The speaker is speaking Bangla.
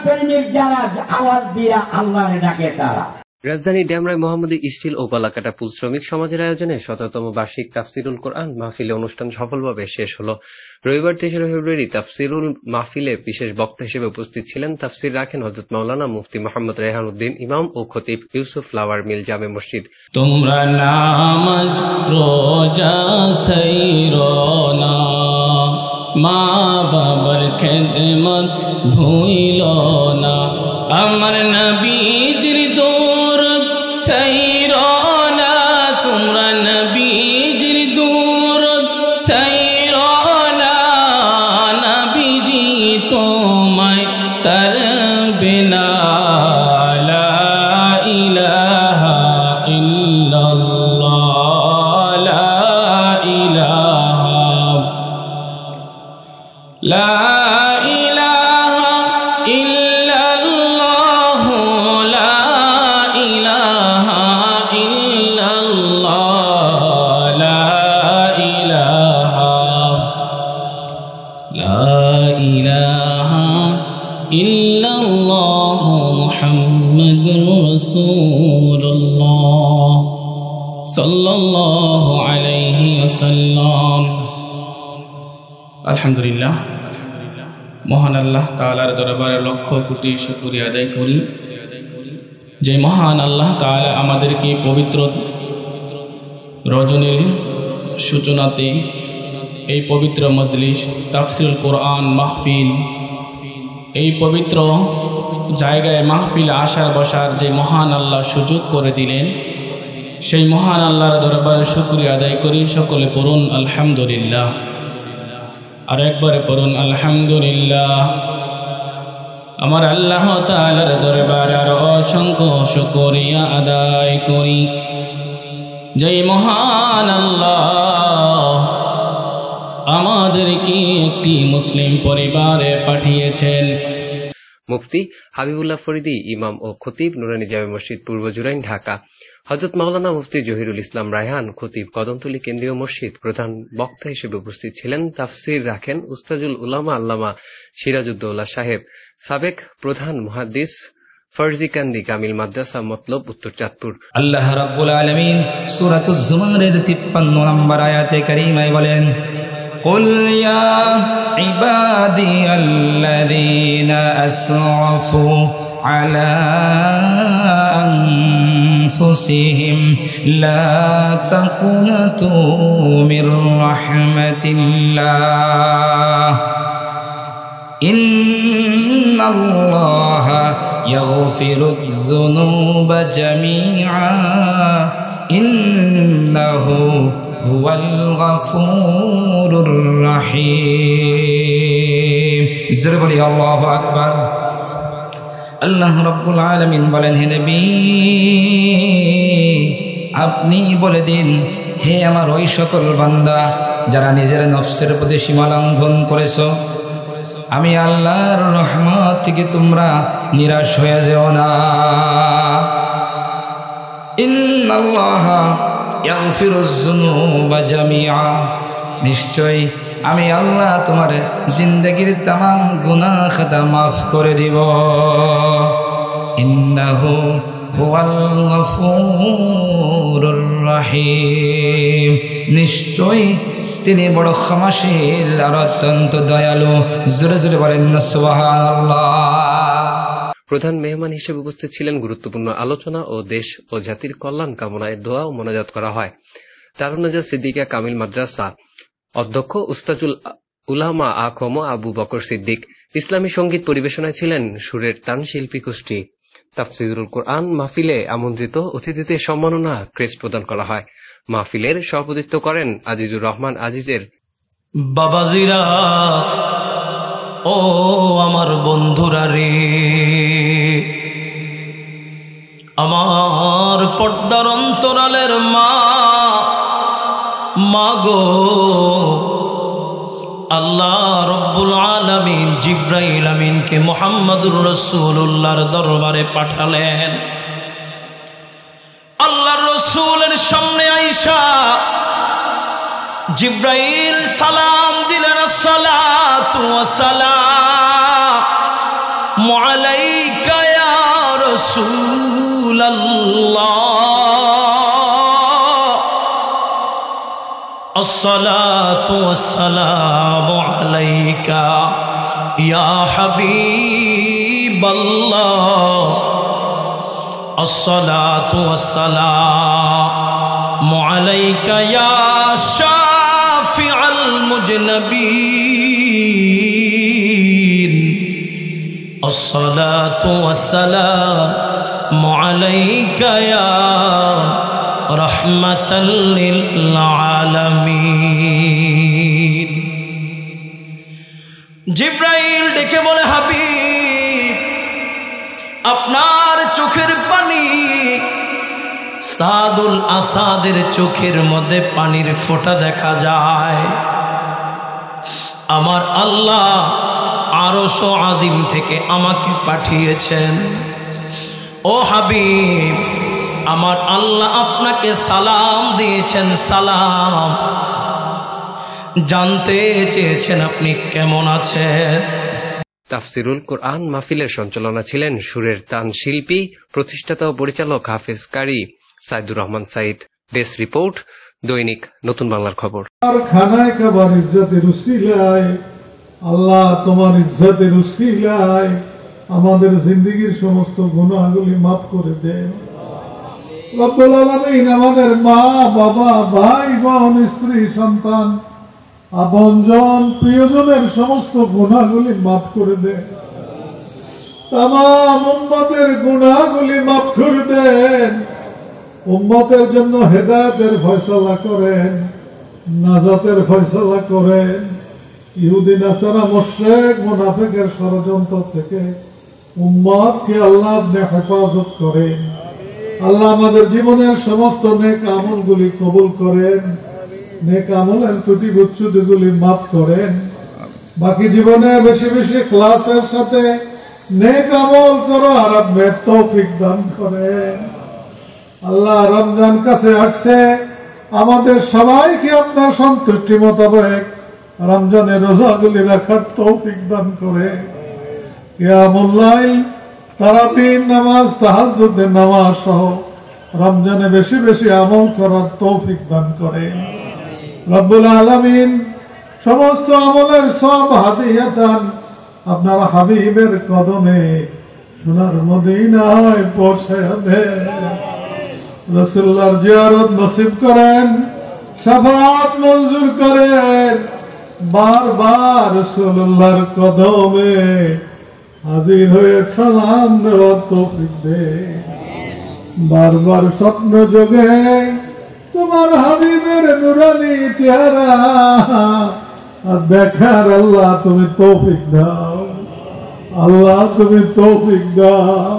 প্রেমিক যারা আওয়াজ দিয়া আল্লাহরে ডাকে তারা। রাজধানীর ডেমরায় মোহাম্মদী স্টিল ও গলাকাটা পুল শ্রমিক সমাজের আয়োজনে ১৭তম বার্ষিক তাফসিরুল কোরআন মাহফিলে অনুষ্ঠান সফলভাবে শেষ হলো। রবিবার ৩রা ফেব্রুয়ারি তাফসিরুল মাহফিলে বিশেষ বক্তা হিসেবে উপস্থিত ছিলেন। তাফসির রাখেন হযরত মাওলানা মুফতি মোহাম্মদ রেহান উদ্দিন ইমাম ও খতিব ইউসুফ ফ্লাওয়ার মিল জামে মসজিদ। তোমরা নামাজ রোজা ছাইরো না, মা বাবার খেদমত ভুইলো না, আমার নবীজির দরদ ছাইরো না, তোমরা নবীজির দরদ ছাইরো না, নবীজি তোমায় ছাড়বে না। লা ইলাহা ইল্লাল্লাহ, লা ইলাহা, লা ইলাহা ইল্লাল্লাহ, লা ইলাহা ইল্লাল্লাহ, লা ইলাহা, লা ইলাহা ইল্লাল্লাহ, মুহাম্মাদুর রাসূলুল্লাহ সাল্লাল্লাহু আলাইহি ওয়াসাল্লাম। আলহামদুলিল্লাহ, মহান আল্লাহ তাআলার দরবারে লক্ষ কোটি শুকরিয়া আদায় করি যে মহান আল্লাহ তাআলা আমাদেরকে পবিত্র রজনীর সূচনাতে এই পবিত্র মজলিস তাফসিরুল কোরআন মাহফিল, এই পবিত্র জায়গায় মাহফিল আসার বসার যে মহান আল্লাহ সুযোগ করে দিলেন, সেই মহান আল্লাহর দরবারে শুকরিয়া আদায় করি। সকলে পড়ুন আলহামদুলিল্লাহ, আর একবারে পড়ুন আলহামদুলিল্লাহ। আমার আল্লাহ তাআলার দরবারে আর অসংখ্য শুকরিয়া আদায় করি যেই মহান আল্লাহ আমাদেরকে একটি মুসলিম পরিবারে পাঠিয়েছেন। মুফতি হাবিবুল্লাহ ফরিদী ইমাম ও খতিব নুরানী জামে মসজিদ পূর্ব জুরাইন ঢাকা। হযরত মাওলানা মুফতি জহিরুল ইসলাম রায়হান খতিব কদমতলী কেন্দ্রীয় মসজিদ। প্রধান বক্তা হিসেবে উপস্থিত ছিলেন। তাফসির রাখেন উস্তাজুল উলামা আল্লামা সিরাজউদ্দৌলা সাহেব। সাবেক প্রধান মুহাদ্দিস ফরজিকান্দি কামিল মাদ্রাসা মতলব উত্তর চাঁদপুর। আল্লাহ রাব্বুল আলামিন সূরাতুজ জুমারের 53 নম্বর আয়াতে কারীমায় বলেন, কুল ইয়া ইবাদিয়াল্লাযীনা আসরাফু আলা আনফুসিহিম লা তাকুনাতু মির রাহমাতিল্লাহ ইন্নাল্লাহা ইয়াগফিরুয যুনুবা জামিআ ইন্নাহু হুয়াল গফুরুর রহিম। জোরে বলি আল্লাহু আকবার। আল্লাহ রাব্বুল আলামিন বলেন, হে নবী আপনি বলে দিন, হে আমার ওই সকল বান্দা যারা নিজের নফসের প্রতি সীমা লঙ্ঘন করেছো, আমি আল্লাহর রহমত থেকে তোমরা নিরাশ হয়ে যেও না। ইন্নাল্লাহা ইয়াগফিরুয যুনুবা জামিআ, নিশ্চয় আমি আল্লাহ তোমার জিন্দেগীর तमाम গুনাহ খাতা মাফ করে দিব। ইন্নাহু হুয়াল গফুরুর রহিম, নিশ্চয় তিনি বড় ক্ষমাশীল আর অত্যন্ত দয়ালু। জোরে জোরে বলেন সুবহানাল্লাহ। প্রধান মেহমান হিসেবে উপস্থিত ছিলেন। গুরুত্বপূর্ণ আলোচনা ও দেশ ও জাতির কল্যাণ কামনায় দোয়া ও মোনাজাত করা হয়। দারুন্নাজাত সিদ্দিকা কামিল মাদ্রাসা অধ্যক্ষ উস্তাজুল উলামা আখম আবু বকর সিদ্দিক। ইসলামী সঙ্গীত পরিবেশনায় ছিলেন সুরের তান শিল্পী কুষ্টি। তাফসিরুল কোরআন মাহফিলে আমন্ত্রিত অতিথিদের সম্মাননা ক্রেস্ট প্রদান করা হয়। মাহফিলের সভাপতিত্ব করেন আজিজুর রহমান আজিজের। বাবাজিরা, ও আমার বন্ধুরা রে, আমার পর্দার অন্তরালের মা গো, আল্লাহ রব্বুল আলামিন জিবরাইল আমিনকে মুহাম্মদুর রাসূলুল্লাহর দরবারে পাঠালেন। আল্লাহর রাসূলের সামনে আয়েশা জিবরাইল সালাম দিলেন, আসসালাতু ওয়াসসালাম আলাইকা ইয়া রাসূলাল্লাহ الصلاة والسلام عليك يا حبيب الله الصلاة والسلام عليك يا شافع المذنبين الصلاة والسلام عليك يا رحمة للعالمين জিব্রাইল ডেকে বলে, হাবিব আপনার চোখের পানি সাদুল আসাদের চোখের মধ্যে পানির ফোঁটা দেখা যায়। আমার আল্লাহ আরশ আজিম থেকে আমাকে পাঠিয়েছেন। ও হাবিব আমার আল্লাহ আপনাকে সালাম দিয়েছেন, সালাম। জানতে চেয়েছেন আপনি কেমন আছেন। তাফসিরুল কোরআন মাহফিলের সঞ্চালনা ছিলেন সুরের তান শিল্পী, প্রতিষ্ঠাতা ও পরিচালক হাফেজ কারি সাইদুর রহমান সাইদ। ডেস্ক রিপোর্ট, দৈনিক নতুন বাংলার খবর। খানায় খাবার ইজ্জতের উসিলায়, আল্লাহ তোমার ইজ্জতের উসিলায় আমাদের জিন্দেগীর সমস্ত গুনাহগুলি মাফ করে দেন। রব্বুল আলামিন আমাদের মা বাবা ভাই বোন স্ত্রী সন্তান আপনজন প্রিয়জনের সমস্ত গুনাহগুলি মাফ করে দেন। তামাম উম্মতের গুনাহগুলি মাফ করে দেন। উম্মতের জন্য হেদায়েতের ফয়সালা করেন, নাজাতের ফয়সালা করেন। ইহুদি নাসারা মুশরিক মুনাফিকের ষড়যন্ত্র থেকে উম্মতকে আল্লাহ আপনি হেফাজত করেন। আল্লাহ আমাদের জীবনের সমস্ত নেক আমলগুলি কবুল করেন, নেক আমলের ত্রুটি বিচ্যুতিগুলি মাফ করেন। বাকি জীবনে বেশি বেশি ইখলাসের সাথে নেক আমল করার আপনি তৌফিক দান করেন। আল্লাহ রমজান কাছে আসছে, আমাদের সবাইকে আপনার সন্তুষ্টি মোতাবেক রমজানের রোজাগুলি রাখার তৌফিক দান করে। কিয়ামুল লাইল, তারাবির নামাজ, তাহাজ্জুদের নামাজ সহ রমজানে বেশি বেশি আমল করার তৌফিক দান করেন। রব্বুল আলামিন সমস্ত আমলের সব হাদিয়াতান আপনার হাবিবের কদমে সোনার মদিনায় পৌঁছায় দেন। রাসূলুল্লাহর জিয়ারত নসিব করেন, শাফাআত মঞ্জুর করেন। বারবার রাসূলুল্লাহর কদমে হাজির হয়ে সালাম দেওয়ার তৌফিক দেন। বারবার স্বপ্ন যোগে তোমার হাবিবের নুরানি চেহারা দেখার আল্লাহ তুমি তৌফিক দাও, আল্লাহ তুমি তৌফিক দাও।